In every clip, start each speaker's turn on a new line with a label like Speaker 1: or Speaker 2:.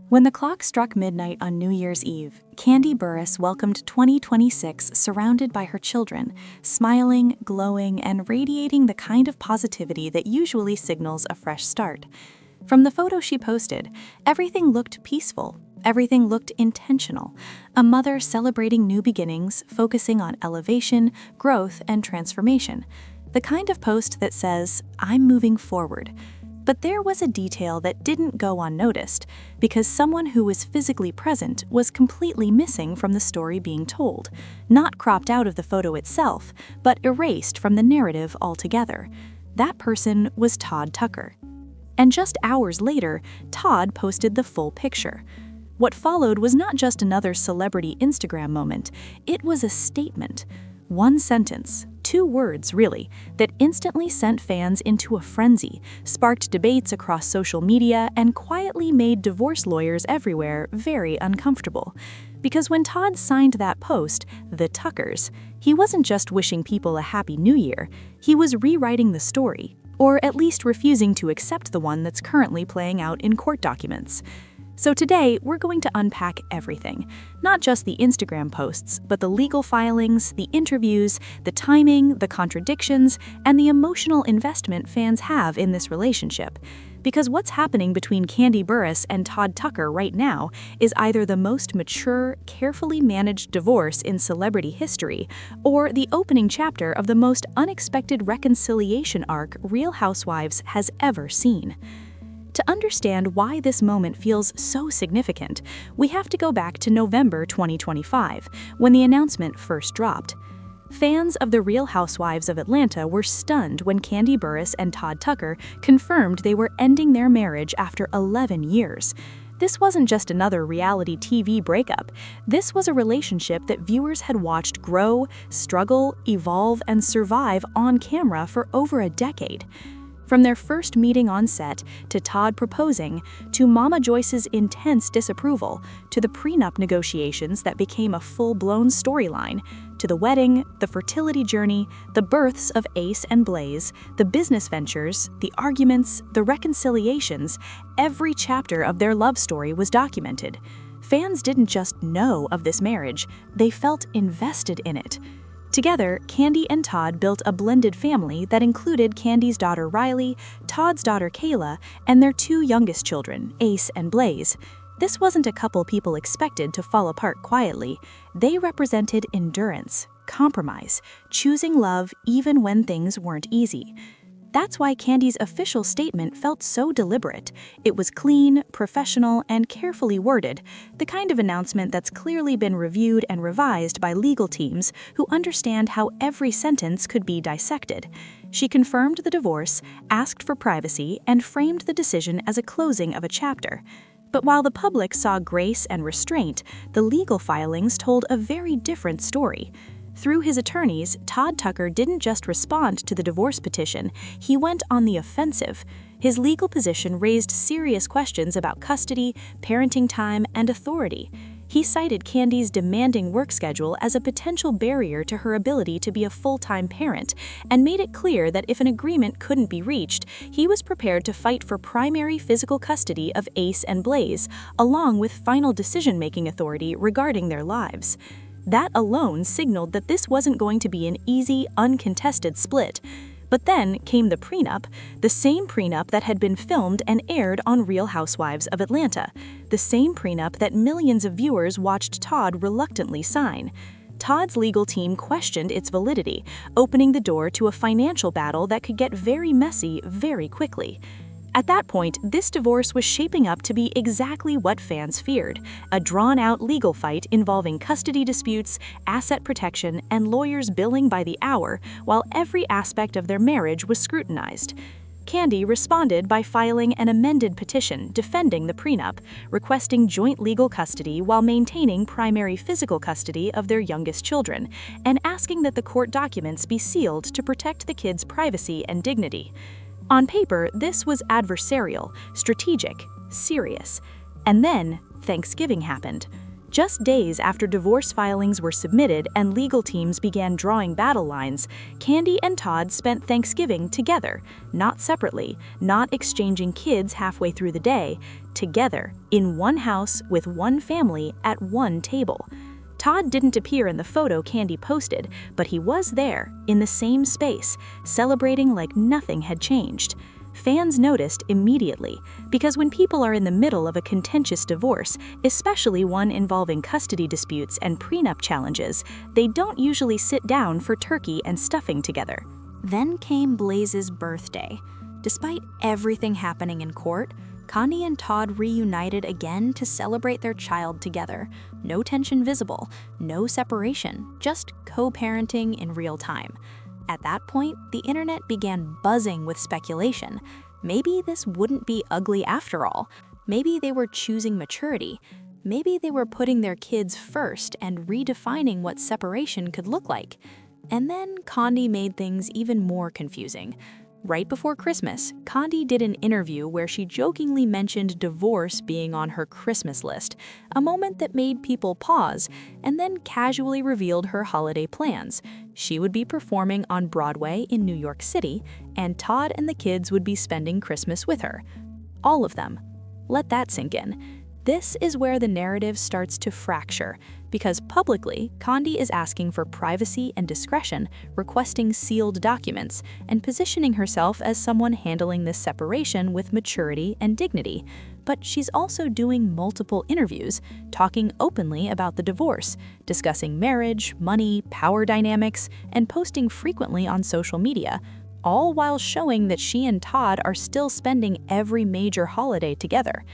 Speaker 1: When the clock struck midnight on New Year's Eve, Kandi Burruss welcomed 2026 surrounded by her children, smiling, glowing, and radiating the kind of positivity that usually signals a fresh start. From the photo she posted, everything looked peaceful. Everything looked intentional. A mother celebrating new beginnings, focusing on elevation, growth, and transformation. The kind of post that says, "I'm moving forward." But there was a detail that didn't go unnoticed, because someone who was physically present was completely missing from the story being told, not cropped out of the photo itself, but erased from the narrative altogether. That person was Todd Tucker. And just hours later, Todd posted the full picture. What followed was not just another celebrity Instagram moment, it was a statement. One sentence, 2 words really, that instantly sent fans into a frenzy, sparked debates across social media, and quietly made divorce lawyers everywhere very uncomfortable. Because when Todd signed that post, The Tuckers, he wasn't just wishing people a happy new year, he was rewriting the story, or at least refusing to accept the one that's currently playing out in court documents. So today, we're going to unpack everything. Not just the Instagram posts, but the legal filings, the interviews, the timing, the contradictions, and the emotional investment fans have in this relationship. Because what's happening between Kandi Burruss and Todd Tucker right now is either the most mature, carefully managed divorce in celebrity history, or the opening chapter of the most unexpected reconciliation arc Real Housewives has ever seen. To understand why this moment feels so significant, we have to go back to November 2025, when the announcement first dropped. Fans of The Real Housewives of Atlanta were stunned when Kandi Burruss and Todd Tucker confirmed they were ending their marriage after 11 years. This wasn't just another reality TV breakup. This was a relationship that viewers had watched grow, struggle, evolve, and survive on camera for over a decade. From their first meeting on set, to Todd proposing, to Mama Joyce's intense disapproval, to the prenup negotiations that became a full-blown storyline, to the wedding, the fertility journey, the births of Ace and Blaze, the business ventures, the arguments, the reconciliations, every chapter of their love story was documented. Fans didn't just know of this marriage, they felt invested in it. Together, Kandi and Todd built a blended family that included Kandi's daughter Riley, Todd's daughter Kayla, and their 2 youngest children, Ace and Blaze. This wasn't a couple people expected to fall apart quietly. They represented endurance, compromise, choosing love even when things weren't easy. That's why Kandi's official statement felt so deliberate. It was clean, professional, and carefully worded, the kind of announcement that's clearly been reviewed and revised by legal teams who understand how every sentence could be dissected. She confirmed the divorce, asked for privacy, and framed the decision as a closing of a chapter. But while the public saw grace and restraint, the legal filings told a very different story. Through his attorneys, Todd Tucker didn't just respond to the divorce petition, he went on the offensive. His legal position raised serious questions about custody, parenting time, and authority. He cited Kandi's demanding work schedule as a potential barrier to her ability to be a full-time parent, and made it clear that if an agreement couldn't be reached, he was prepared to fight for primary physical custody of Ace and Blaze, along with final decision-making authority regarding their lives. That alone signaled that this wasn't going to be an easy, uncontested split. But then came the prenup, the same prenup that had been filmed and aired on Real Housewives of Atlanta, the same prenup that millions of viewers watched Todd reluctantly sign. Todd's legal team questioned its validity, opening the door to a financial battle that could get very messy very quickly. At that point, this divorce was shaping up to be exactly what fans feared, a drawn-out legal fight involving custody disputes, asset protection, and lawyers billing by the hour, while every aspect of their marriage was scrutinized. Kandi responded by filing an amended petition defending the prenup, requesting joint legal custody while maintaining primary physical custody of their youngest children, and asking that the court documents be sealed to protect the kids' privacy and dignity. On paper, this was adversarial, strategic, serious. And then, Thanksgiving happened. Just days after divorce filings were submitted and legal teams began drawing battle lines, Kandi and Todd spent Thanksgiving together, not separately, not exchanging kids halfway through the day, together, in one house with one family at one table. Todd didn't appear in the photo Kandi posted, but he was there, in the same space, celebrating like nothing had changed. Fans noticed immediately, because when people are in the middle of a contentious divorce, especially one involving custody disputes and prenup challenges, they don't usually sit down for turkey and stuffing together. Then came Blaze's birthday. Despite everything happening in court, Kandi and Todd reunited again to celebrate their child together. No tension visible, no separation, just co-parenting in real time. At that point, the internet began buzzing with speculation. Maybe this wouldn't be ugly after all. Maybe they were choosing maturity. Maybe they were putting their kids first and redefining what separation could look like. And then Kandi made things even more confusing. Right before Christmas, Kandi did an interview where she jokingly mentioned divorce being on her Christmas list, a moment that made people pause, and then casually revealed her holiday plans. She would be performing on Broadway in New York City, and Todd and the kids would be spending Christmas with her. All of them. Let that sink in. This is where the narrative starts to fracture, because publicly, Kandi is asking for privacy and discretion, requesting sealed documents, and positioning herself as someone handling this separation with maturity and dignity. But she's also doing multiple interviews, talking openly about the divorce, discussing marriage, money, power dynamics, and posting frequently on social media, all while showing that she and Todd are still spending every major holiday together.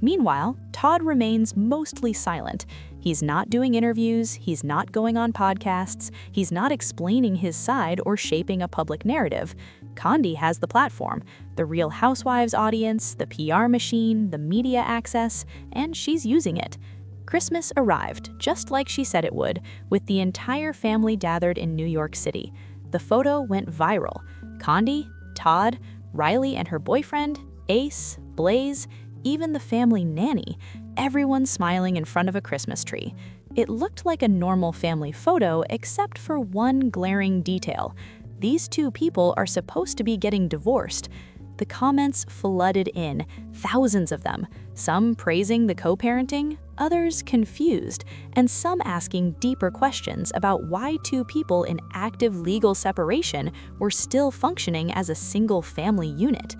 Speaker 1: Meanwhile, Todd remains mostly silent. He's not doing interviews, he's not going on podcasts, he's not explaining his side or shaping a public narrative. Kandi has the platform, the Real Housewives audience, the PR machine, the media access, and she's using it. Christmas arrived, just like she said it would, with the entire family gathered in New York City. The photo went viral. Kandi, Todd, Riley and her boyfriend, Ace, Blaze, even the family nanny, everyone smiling in front of a Christmas tree. It looked like a normal family photo except for one glaring detail. These two people are supposed to be getting divorced. The comments flooded in, thousands of them, some praising the co-parenting, others confused, and some asking deeper questions about why two people in active legal separation were still functioning as a single family unit.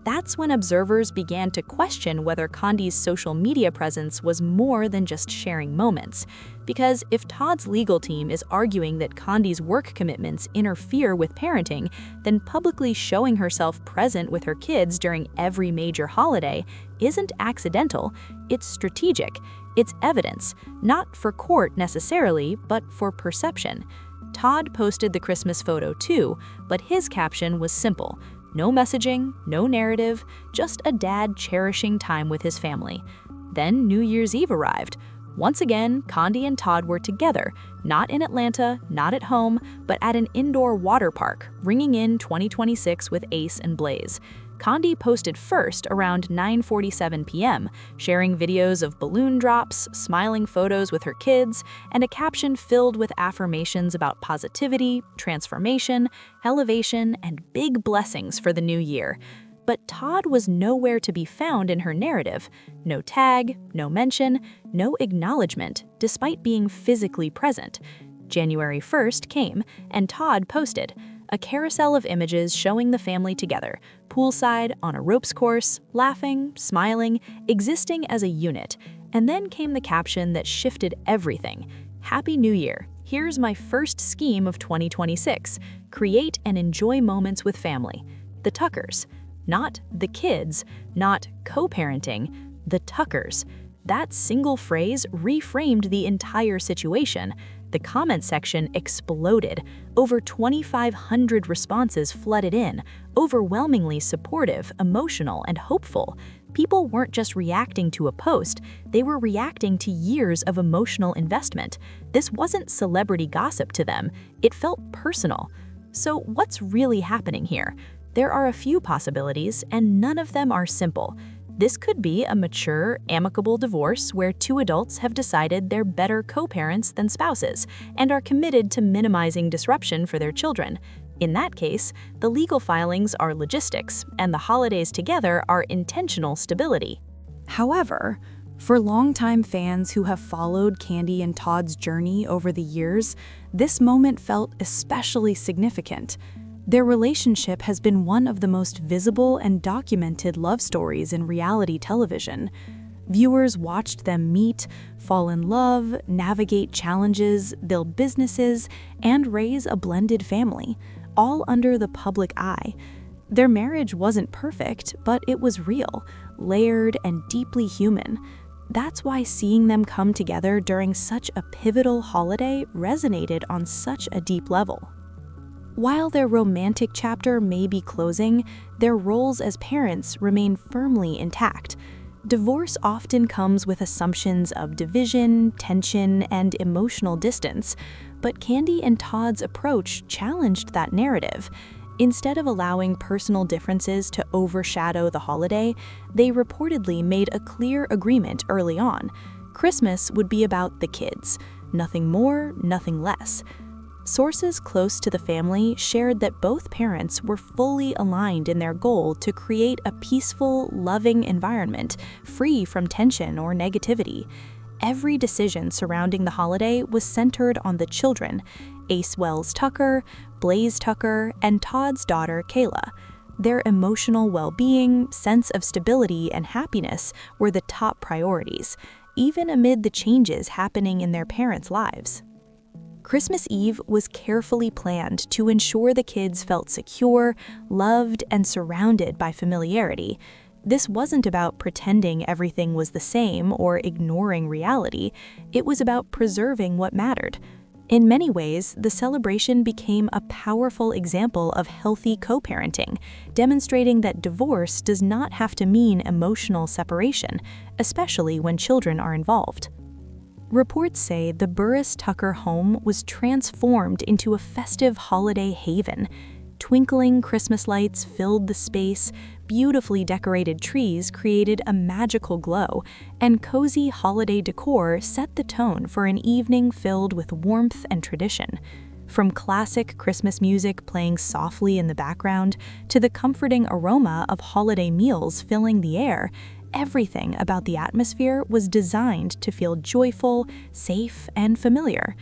Speaker 1: That's when observers began to question whether Kandi's social media presence was more than just sharing moments. Because if Todd's legal team is arguing that Kandi's work commitments interfere with parenting, then publicly showing herself present with her kids during every major holiday isn't accidental, it's strategic. It's evidence, not for court necessarily, but for perception. Todd posted the Christmas photo too, but his caption was simple. No messaging, no narrative, just a dad cherishing time with his family. Then New Year's Eve arrived. Once again, Kandi and Todd were together, not in Atlanta, not at home, but at an indoor water park, ringing in 2026 with Ace and Blaze. Kandi posted first around 9:47 p.m., sharing videos of balloon drops, smiling photos with her kids, and a caption filled with affirmations about positivity, transformation, elevation, and big blessings for the new year. But Todd was nowhere to be found in her narrative. No tag, no mention, no acknowledgement, despite being physically present. January 1st came, and Todd posted a carousel of images showing the family together, poolside, on a ropes course, laughing, smiling, existing as a unit. And then came the caption that shifted everything. Happy New Year. Here's my first scheme of 2026. Create and enjoy moments with family. The Tuckers. Not the kids, not co-parenting, the Tuckers. That single phrase reframed the entire situation. The comment section exploded. Over 2,500 responses flooded in, overwhelmingly supportive, emotional, and hopeful. People weren't just reacting to a post, they were reacting to years of emotional investment. This wasn't celebrity gossip to them, it felt personal. So what's really happening here? There are a few possibilities, and none of them are simple. This could be a mature, amicable divorce where two adults have decided they're better co-parents than spouses and are committed to minimizing disruption for their children. In that case, the legal filings are logistics, and the holidays together are intentional stability. However, for longtime fans who have followed Kandi and Todd's journey over the years, this moment felt especially significant. Their relationship has been one of the most visible and documented love stories in reality television. Viewers watched them meet, fall in love, navigate challenges, build businesses, and raise a blended family, all under the public eye. Their marriage wasn't perfect, but it was real, layered, and deeply human. That's why seeing them come together during such a pivotal holiday resonated on such a deep level. While their romantic chapter may be closing, their roles as parents remain firmly intact. Divorce often comes with assumptions of division, tension, and emotional distance, but Kandi and Todd's approach challenged that narrative. Instead of allowing personal differences to overshadow the holiday, they reportedly made a clear agreement early on. Christmas would be about the kids. Nothing more, nothing less. Sources close to the family shared that both parents were fully aligned in their goal to create a peaceful, loving environment, free from tension or negativity. Every decision surrounding the holiday was centered on the children, Ace Wells Tucker, Blaze Tucker, and Todd's daughter, Kayla. Their emotional well-being, sense of stability, and happiness were the top priorities, even amid the changes happening in their parents' lives. Christmas Eve was carefully planned to ensure the kids felt secure, loved, and surrounded by familiarity. This wasn't about pretending everything was the same or ignoring reality. It was about preserving what mattered. In many ways, the celebration became a powerful example of healthy co-parenting, demonstrating that divorce does not have to mean emotional separation, especially when children are involved. Reports say the Burruss-Tucker home was transformed into a festive holiday haven. Twinkling Christmas lights filled the space, beautifully decorated trees created a magical glow, and cozy holiday decor set the tone for an evening filled with warmth and tradition. From classic Christmas music playing softly in the background to the comforting aroma of holiday meals filling the air, everything about the atmosphere was designed to feel joyful, safe, and familiar.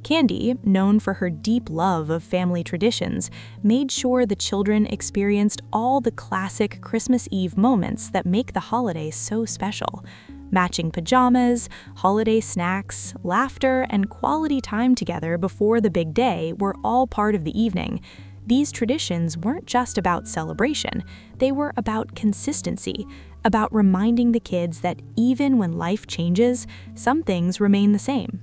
Speaker 1: Kandi, known for her deep love of family traditions, made sure the children experienced all the classic Christmas Eve moments that make the holiday so special. Matching pajamas, holiday snacks, laughter, and quality time together before the big day were all part of the evening. These traditions weren't just about celebration, they were about consistency, about reminding the kids that even when life changes, some things remain the same.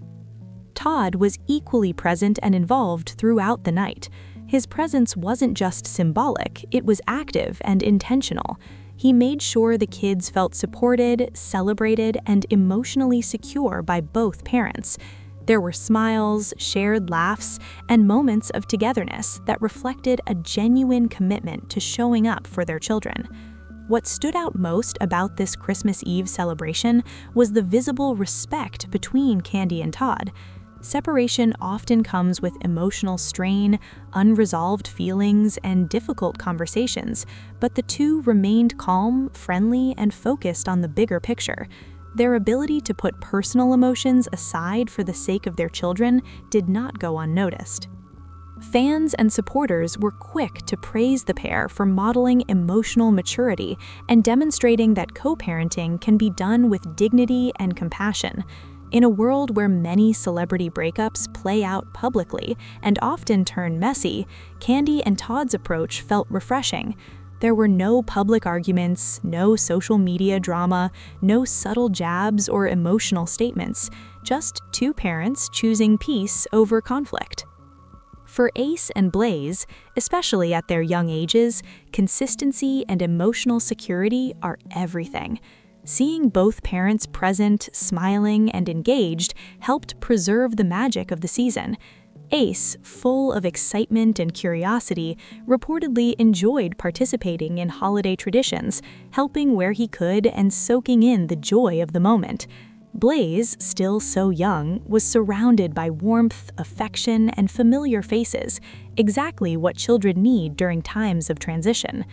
Speaker 1: Todd was equally present and involved throughout the night. His presence wasn't just symbolic, it was active and intentional. He made sure the kids felt supported, celebrated, and emotionally secure by both parents. There were smiles, shared laughs, and moments of togetherness that reflected a genuine commitment to showing up for their children. What stood out most about this Christmas Eve celebration was the visible respect between Kandi and Todd. Separation often comes with emotional strain, unresolved feelings, and difficult conversations, but the two remained calm, friendly, and focused on the bigger picture. Their ability to put personal emotions aside for the sake of their children did not go unnoticed. Fans and supporters were quick to praise the pair for modeling emotional maturity and demonstrating that co-parenting can be done with dignity and compassion. In a world where many celebrity breakups play out publicly and often turn messy, Kandi and Todd's approach felt refreshing. There were no public arguments, no social media drama, no subtle jabs or emotional statements, just two parents choosing peace over conflict. For Ace and Blaze, especially at their young ages, consistency and emotional security are everything. Seeing both parents present, smiling, and engaged helped preserve the magic of the season. Ace, full of excitement and curiosity, reportedly enjoyed participating in holiday traditions, helping where he could and soaking in the joy of the moment. Blaze, still so young, was surrounded by warmth, affection, and familiar faces, exactly what children need during times of transition.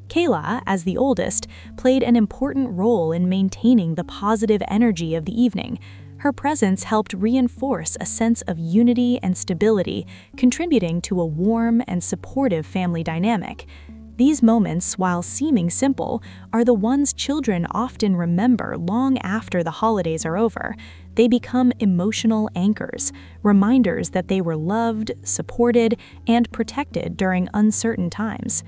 Speaker 1: Kayla, as the oldest, played an important role in maintaining the positive energy of the evening. Her presence helped reinforce a sense of unity and stability, contributing to a warm and supportive family dynamic. These moments, while seeming simple, are the ones children often remember long after the holidays are over. They become emotional anchors, reminders that they were loved, supported, and protected during uncertain times.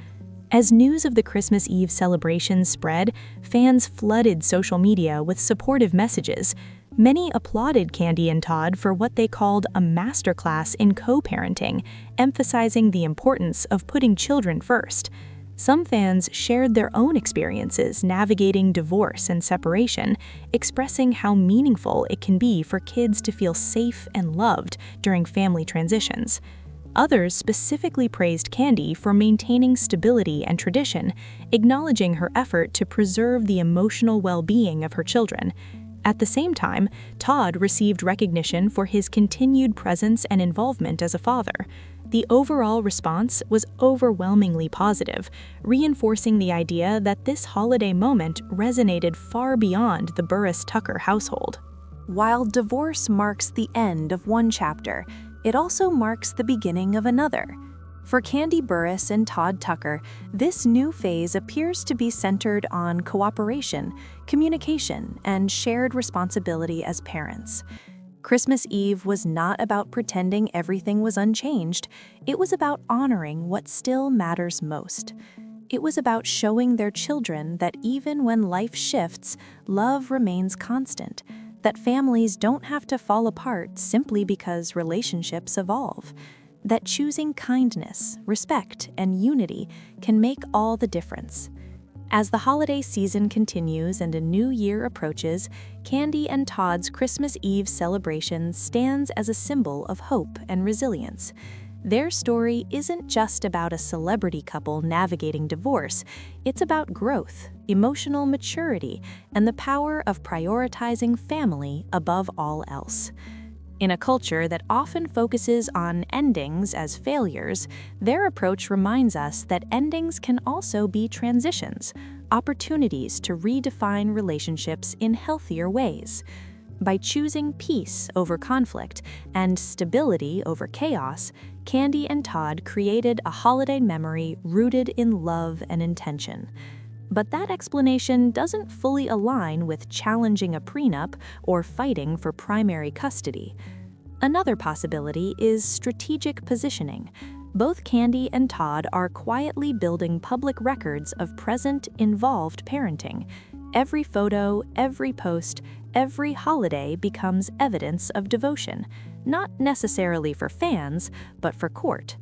Speaker 1: As news of the Christmas Eve celebration spread, fans flooded social media with supportive messages. Many applauded Kandi and Todd for what they called a masterclass in co-parenting, emphasizing the importance of putting children first. Some fans shared their own experiences navigating divorce and separation, expressing how meaningful it can be for kids to feel safe and loved during family transitions. Others specifically praised Kandi for maintaining stability and tradition, acknowledging her effort to preserve the emotional well-being of her children. At the same time, Todd received recognition for his continued presence and involvement as a father. The overall response was overwhelmingly positive, reinforcing the idea that this holiday moment resonated far beyond the Burruss-Tucker household. While divorce marks the end of one chapter, it also marks the beginning of another. For Kandi Burruss and Todd Tucker, this new phase appears to be centered on cooperation, communication, and shared responsibility as parents. Christmas Eve was not about pretending everything was unchanged. It was about honoring what still matters most. It was about showing their children that even when life shifts, love remains constant, that families don't have to fall apart simply because relationships evolve, that choosing kindness, respect, and unity can make all the difference. As the holiday season continues and a new year approaches, Kandi and Todd's Christmas Eve celebration stands as a symbol of hope and resilience. Their story isn't just about a celebrity couple navigating divorce, it's about growth, emotional maturity, and the power of prioritizing family above all else. In a culture that often focuses on endings as failures, their approach reminds us that endings can also be transitions, opportunities to redefine relationships in healthier ways. By choosing peace over conflict and stability over chaos, Kandi and Todd created a holiday memory rooted in love and intention. But that explanation doesn't fully align with challenging a prenup or fighting for primary custody. Another possibility is strategic positioning. Both Kandi and Todd are quietly building public records of present, involved parenting. Every photo, every post, every holiday becomes evidence of devotion, not necessarily for fans, but for court.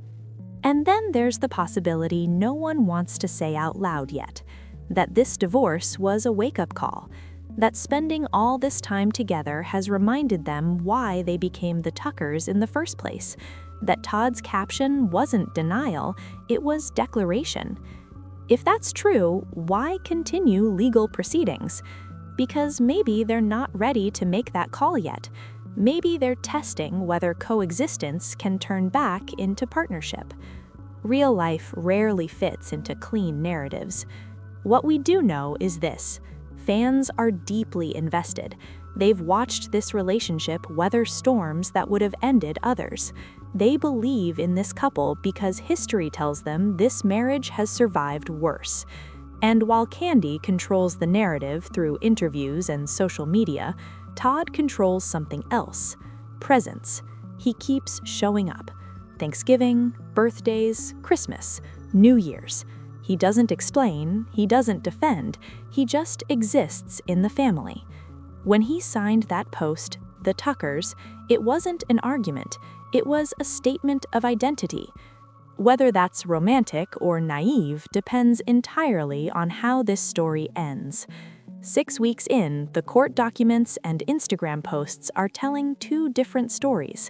Speaker 1: And then there's the possibility no one wants to say out loud yet, that this divorce was a wake-up call, that spending all this time together has reminded them why they became the Tuckers in the first place, that Todd's caption wasn't denial, it was declaration. If that's true, why continue legal proceedings? Because maybe they're not ready to make that call yet. Maybe they're testing whether coexistence can turn back into partnership. Real life rarely fits into clean narratives. What we do know is this: fans are deeply invested. They've watched this relationship weather storms that would have ended others. They believe in this couple because history tells them this marriage has survived worse. And while Kandi controls the narrative through interviews and social media, Todd controls something else: presence. He keeps showing up. Thanksgiving, birthdays, Christmas, New Year's. He doesn't explain, he doesn't defend, he just exists in the family. When he signed that post, The Tuckers, it wasn't an argument, it was a statement of identity. Whether that's romantic or naive depends entirely on how this story ends. 6 weeks in, the court documents and Instagram posts are telling two different stories.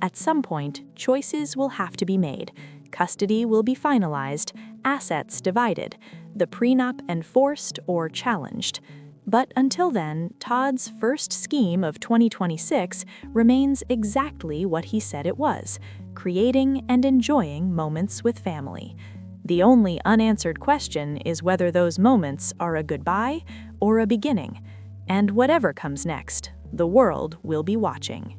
Speaker 1: At some point, choices will have to be made. Custody will be finalized, assets divided, the prenup enforced or challenged. But until then, Todd's first scheme of 2026 remains exactly what he said it was: creating and enjoying moments with family. The only unanswered question is whether those moments are a goodbye or a beginning. And whatever comes next, the world will be watching.